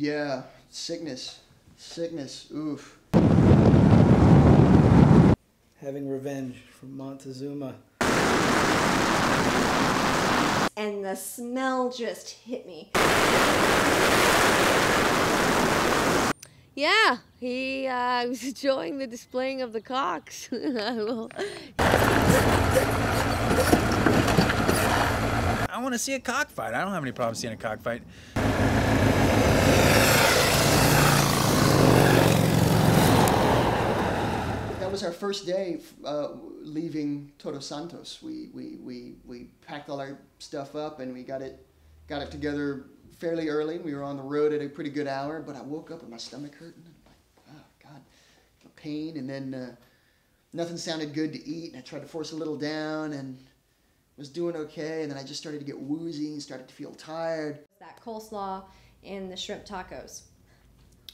Yeah, sickness, oof. Having revenge from Montezuma. And the smell just hit me. Yeah, he was enjoying the displaying of the cocks. I want to see a cockfight. I don't have any problem seeing a cockfight. That was our first day leaving Todos Santos. We packed all our stuff up and we got it together fairly early. We were on the road at a pretty good hour, but I woke up with my stomach hurting. And I'm like, oh God, pain. And then nothing sounded good to eat. And I tried to force a little down and was doing okay. And then I just started to get woozy and started to feel tired. That coleslaw and the shrimp tacos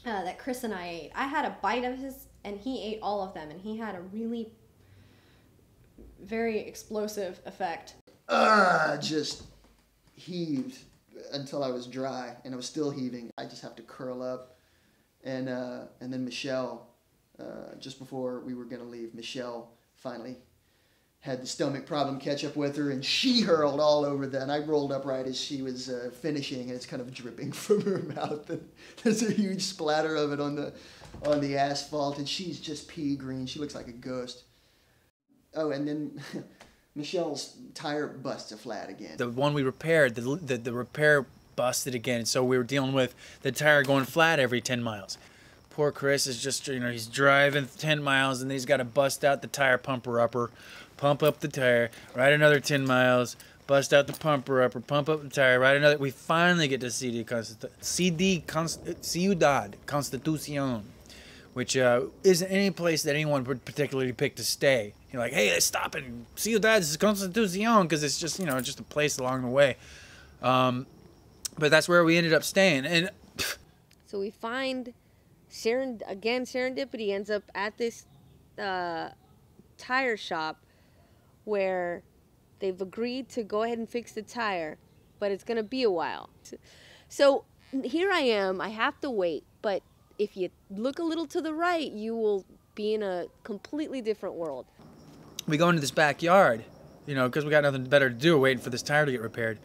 that Chris and I ate. I had a bite of his and he ate all of them, and he had a really very explosive effect. Just heaved until I was dry, and I was still heaving. I just have to curl up, and then Michelle, just before we were gonna leave, Michelle finally had the stomach problem catch up with her, and she hurled all over that. And I rolled up right as she was finishing, and it's kind of dripping from her mouth, and there's a huge splatter of it on the asphalt, and she's just pea green. She looks like a ghost. Oh, and then Michelle's tire busts a flat again. The one we repaired, the repair busted again, so we were dealing with the tire going flat every 10 miles. Poor Chris is just, you know, he's driving 10 miles and he's got to bust out the tire pumper upper, pump up the tire, ride another 10 miles, bust out the pumper upper, pump up the tire, ride another. We finally get to Ciudad Constitucion, which isn't any place that anyone would particularly pick to stay. You're like, hey, let's stop in Ciudad Constitucion, because it's just, you know, just a place along the way. But that's where we ended up staying. And So we find, serendipity ends up at this tire shop where they've agreed to go ahead and fix the tire, but it's going to be a while. So here I am, I have to wait, but if you look a little to the right, you will be in a completely different world. we go into this backyard, you know, because we got nothing better to do, waiting for this tire to get repaired.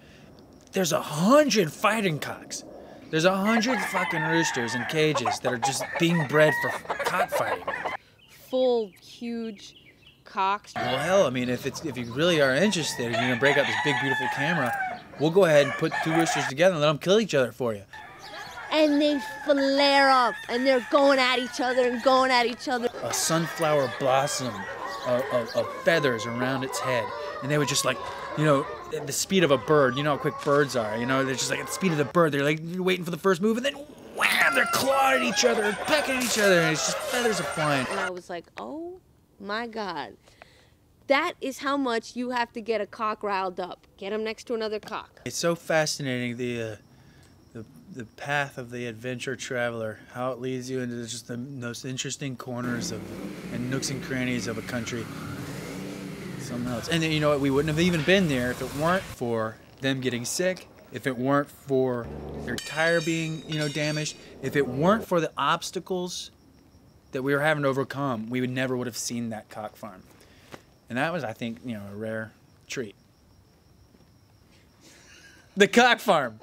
There's 100 fighting cocks. There's 100 fucking roosters in cages that are just being bred for cockfighting. Full, huge cocks. Well, hell, I mean, if you really are interested, if you're gonna break out this big, beautiful camera, we'll go ahead and put two roosters together and let them kill each other for you. And they flare up, and they're going at each other and going at each other. A sunflower blossom of feathers around its head, and they would just, like, you know, at the speed of a bird. You know how quick birds are. You know, they're just like at the speed of the bird. They're like waiting for the first move, and then wham! They're clawing at each other, pecking at each other, and it's just feathers are flying. And I was like, oh my God. That is how much you have to get a cock riled up. Get him next to another cock. It's so fascinating, the path of the adventure traveler, how it leads you into just the most interesting corners and nooks and crannies of a country. Something else. And you know what? We wouldn't have even been there if it weren't for them getting sick, if it weren't for their tire being, you know, damaged, if it weren't for the obstacles that we were having to overcome, we would have seen that cock farm. And that was, I think, you know, a rare treat. The cock farm.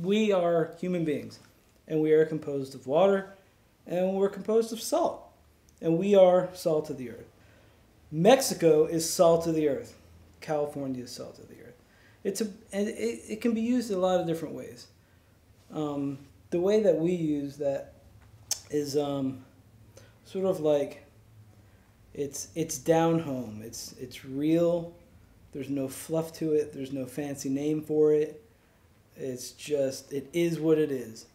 We are human beings, and we are composed of water, and we're composed of salt, and we are salt of the earth. Mexico is salt of the earth. California is salt of the earth. It can be used in a lot of different ways. The way that we use that is sort of like it's down home. It's real. There's no fluff to it. There's no fancy name for it. It's just, it is what it is.